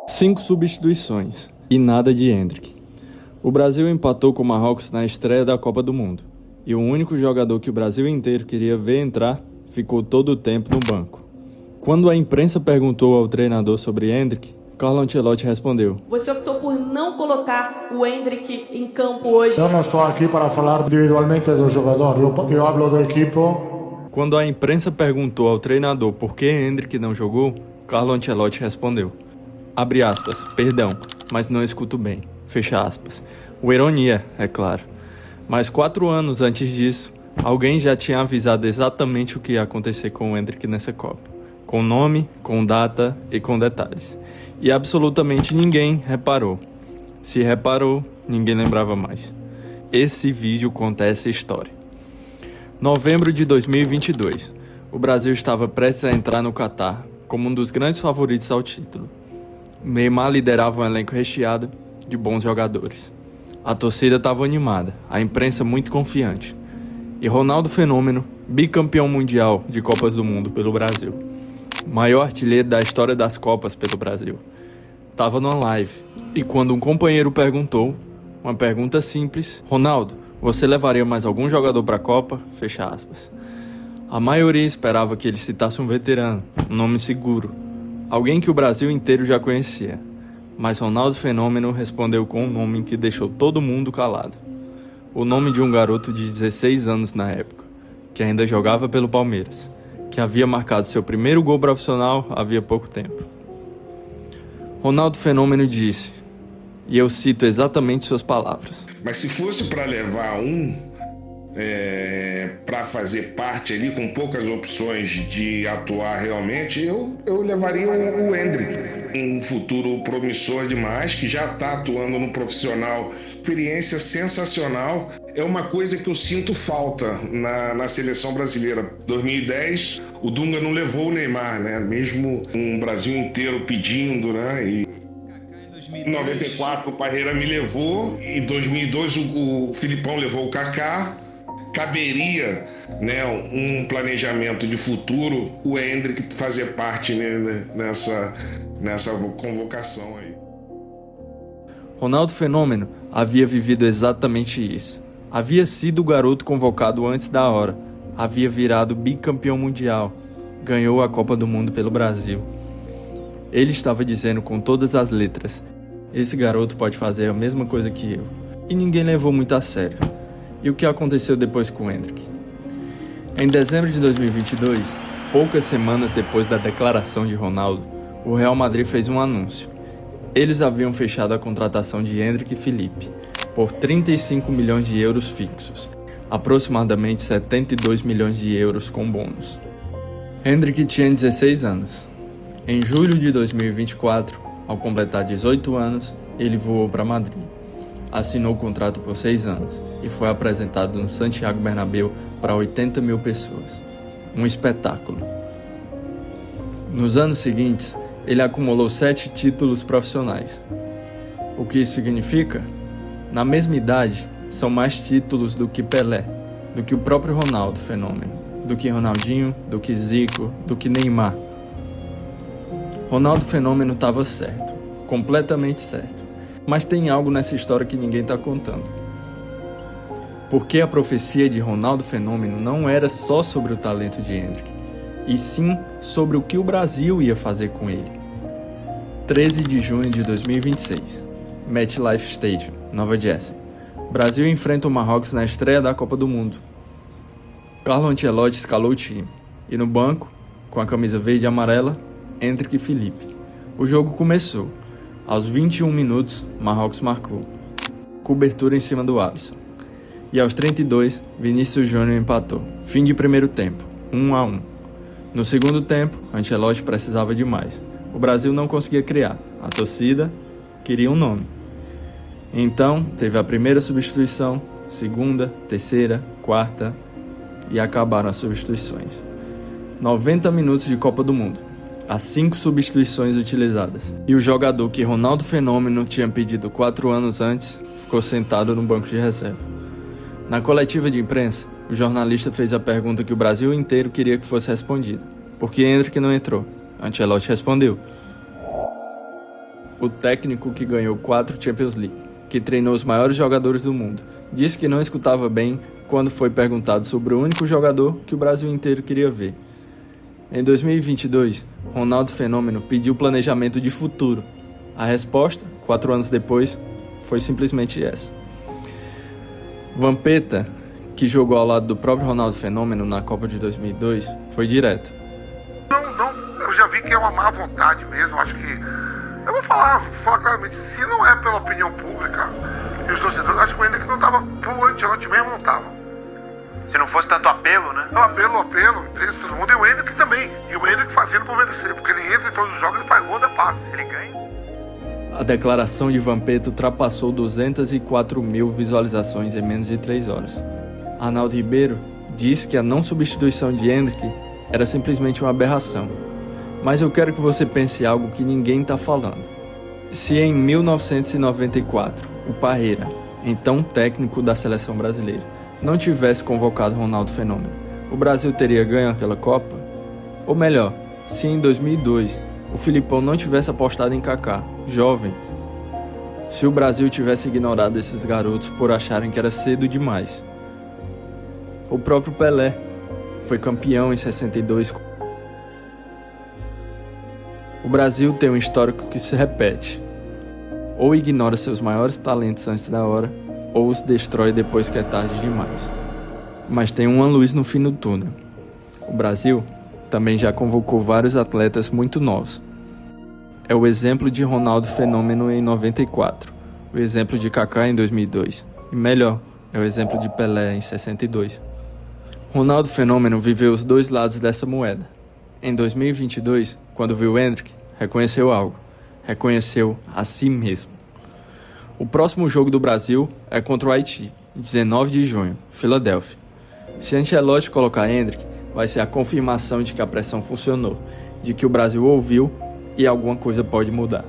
5 substituições e nada de Endrick. O Brasil empatou com o Marrocos na estreia da Copa do Mundo. E o único jogador que o Brasil inteiro queria ver entrar ficou todo o tempo no banco. Quando a imprensa perguntou ao treinador sobre Endrick, Carlo Ancelotti respondeu: Você optou por não colocar o Endrick em campo hoje. Eu não estou aqui para falar individualmente do jogador, eu falo do equipo. Quando a imprensa perguntou ao treinador por que Endrick não jogou, Carlo Ancelotti respondeu: abre aspas, perdão, mas não escuto bem, fecha aspas. O ironia, é claro. Mas 4 anos antes disso, alguém já tinha avisado exatamente o que ia acontecer com o Endrick nessa Copa. Com nome, com data e com detalhes. E absolutamente ninguém reparou. Se reparou, ninguém lembrava mais. Esse vídeo conta essa história. Novembro de 2022. O Brasil estava prestes a entrar no Catar como um dos grandes favoritos ao título. Neymar liderava um elenco recheado de bons jogadores. A torcida estava animada, a imprensa muito confiante. E Ronaldo Fenômeno, bicampeão mundial de Copas do Mundo pelo Brasil. Maior artilheiro da história das Copas pelo Brasil. Estava numa live. E quando um companheiro perguntou, uma pergunta simples: Ronaldo, você levaria mais algum jogador para a Copa? Fecha aspas. A maioria esperava que ele citasse um veterano, um nome seguro. Alguém que o Brasil inteiro já conhecia. Mas Ronaldo Fenômeno respondeu com um nome que deixou todo mundo calado. O nome de um garoto de 16 anos na época, que ainda jogava pelo Palmeiras, que havia marcado seu primeiro gol profissional havia pouco tempo. Ronaldo Fenômeno disse, e eu cito exatamente suas palavras: mas se fosse para levar para fazer parte ali com poucas opções de atuar realmente, eu levaria o Endrick, um futuro promissor demais, que já está atuando no profissional, experiência sensacional. É uma coisa que eu sinto falta na seleção brasileira. 2010, o Dunga não levou o Neymar, né? Mesmo um Brasil inteiro pedindo, né? E em 94 o Parreira me levou, e em 2002 o Filipão levou o Kaká. Caberia, né, um planejamento de futuro, o Endrick fazer parte, né, nessa convocação aí. Ronaldo Fenômeno havia vivido exatamente isso. Havia sido o garoto convocado antes da hora. Havia virado bicampeão mundial. Ganhou a Copa do Mundo pelo Brasil. Ele estava dizendo com todas as letras: esse garoto pode fazer a mesma coisa que eu. E ninguém levou muito a sério. E o que aconteceu depois com o Endrick? Em dezembro de 2022, poucas semanas depois da declaração de Ronaldo, o Real Madrid fez um anúncio. Eles haviam fechado a contratação de Endrick e Felipe por 35 milhões de euros fixos, aproximadamente 72 milhões de euros com bônus. Endrick tinha 16 anos. Em julho de 2024, ao completar 18 anos, ele voou para Madrid. Assinou o contrato por 6 anos e foi apresentado no Santiago Bernabéu para 80 mil pessoas. Um espetáculo. Nos anos seguintes, ele acumulou 7 títulos profissionais. O que isso significa? Na mesma idade, são mais títulos do que Pelé, do que o próprio Ronaldo Fenômeno, do que Ronaldinho, do que Zico, do que Neymar. Ronaldo Fenômeno estava certo, completamente certo. Mas tem algo nessa história que ninguém está contando. Porque a profecia de Ronaldo Fenômeno não era só sobre o talento de Endrick, e sim sobre o que o Brasil ia fazer com ele. 13 de junho de 2026, MetLife Stadium, Nova Jersey. Brasil enfrenta o Marrocos na estreia da Copa do Mundo. Carlo Ancelotti escalou o time, e no banco, com a camisa verde e amarela, Endrick e Felipe. O jogo começou. Aos 21 minutos, Marrocos marcou. Cobertura em cima do Alisson. E aos 32, Vinícius Júnior empatou. Fim de primeiro tempo, 1-1. No segundo tempo, Ancelotti precisava de mais. O Brasil não conseguia criar. A torcida queria um nome. Então, teve a primeira substituição, segunda, terceira, quarta e acabaram as substituições. 90 minutos de Copa do Mundo. As 5 substituições utilizadas. E o jogador que Ronaldo Fenômeno tinha pedido 4 anos antes ficou sentado no banco de reserva. Na coletiva de imprensa, o jornalista fez a pergunta que o Brasil inteiro queria que fosse respondida: por que Endrick não entrou? Ancelotti respondeu: o técnico que ganhou 4 Champions League, que treinou os maiores jogadores do mundo, disse que não escutava bem quando foi perguntado sobre o único jogador que o Brasil inteiro queria ver. Em 2022, Ronaldo Fenômeno pediu planejamento de futuro. A resposta, 4 anos depois, foi simplesmente essa. Vampeta, que jogou ao lado do próprio Ronaldo Fenômeno na Copa de 2002, foi direto. Não, eu já vi que é uma má vontade mesmo, acho que... Eu vou falar claramente, se não é pela opinião pública e os torcedores, acho que o Endrick não tava, pro Ancelotti mesmo não tava. Se não fosse tanto apelo, né? Não, apelo, imprensa, todo mundo, e o Endrick também. E o Endrick fazendo por merecer, porque ele entra em todos os jogos e faz gol da passe. Ele ganha. A declaração de Vampeta ultrapassou 204 mil visualizações em menos de 3 horas. Arnaldo Ribeiro disse que a não substituição de Endrick era simplesmente uma aberração. Mas eu quero que você pense algo que ninguém está falando. Se em 1994, o Parreira, então técnico da seleção brasileira, não tivesse convocado Ronaldo Fenômeno, o Brasil teria ganho aquela Copa? Ou melhor, se em 2002 o Filipão não tivesse apostado em Kaká, jovem, se o Brasil tivesse ignorado esses garotos por acharem que era cedo demais. O próprio Pelé foi campeão em 62. O Brasil tem um histórico que se repete. Ou ignora seus maiores talentos antes da hora, ou os destrói depois que é tarde demais. Mas tem uma luz no fim do túnel. O Brasil também já convocou vários atletas muito novos. É o exemplo de Ronaldo Fenômeno em 94, o exemplo de Kaká em 2002, e melhor, é o exemplo de Pelé em 62. Ronaldo Fenômeno viveu os dois lados dessa moeda. Em 2022, quando viu Endrick, reconheceu algo. Reconheceu a si mesmo. O próximo jogo do Brasil é contra o Haiti, 19 de junho, Filadélfia. Se Ancelotti colocar Endrick, vai ser a confirmação de que a pressão funcionou, de que o Brasil ouviu e alguma coisa pode mudar.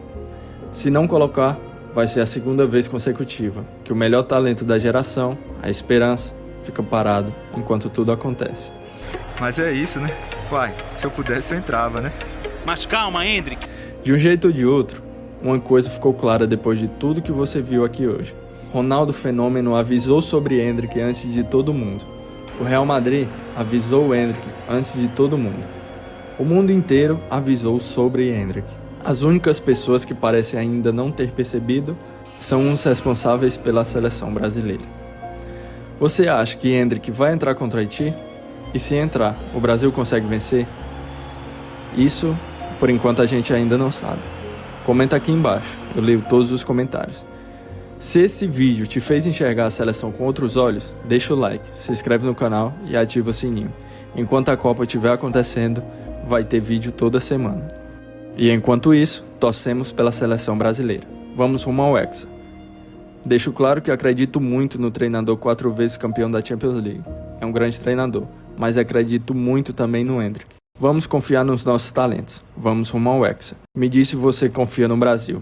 Se não colocar, vai ser a segunda vez consecutiva que o melhor talento da geração, a esperança, fica parado enquanto tudo acontece. Mas é isso, né? Uai, se eu pudesse eu entrava, né? Mas calma, Endrick. De um jeito ou de outro, uma coisa ficou clara depois de tudo que você viu aqui hoje. Ronaldo Fenômeno avisou sobre Endrick antes de todo mundo. O Real Madrid avisou o Endrick antes de todo mundo. O mundo inteiro avisou sobre Endrick. As únicas pessoas que parecem ainda não ter percebido são os responsáveis pela seleção brasileira. Você acha que Endrick vai entrar contra Haiti? E se entrar, o Brasil consegue vencer? Isso, por enquanto, a gente ainda não sabe. Comenta aqui embaixo, eu leio todos os comentários. Se esse vídeo te fez enxergar a seleção com outros olhos, deixa o like, se inscreve no canal e ativa o sininho. Enquanto a Copa estiver acontecendo, vai ter vídeo toda semana. E enquanto isso, torcemos pela seleção brasileira. Vamos rumo ao Hexa. Deixo claro que acredito muito no treinador 4 vezes campeão da Champions League. É um grande treinador, mas acredito muito também no Endrick. Vamos confiar nos nossos talentos. Vamos rumo ao Hexa. Me diz se você confia no Brasil.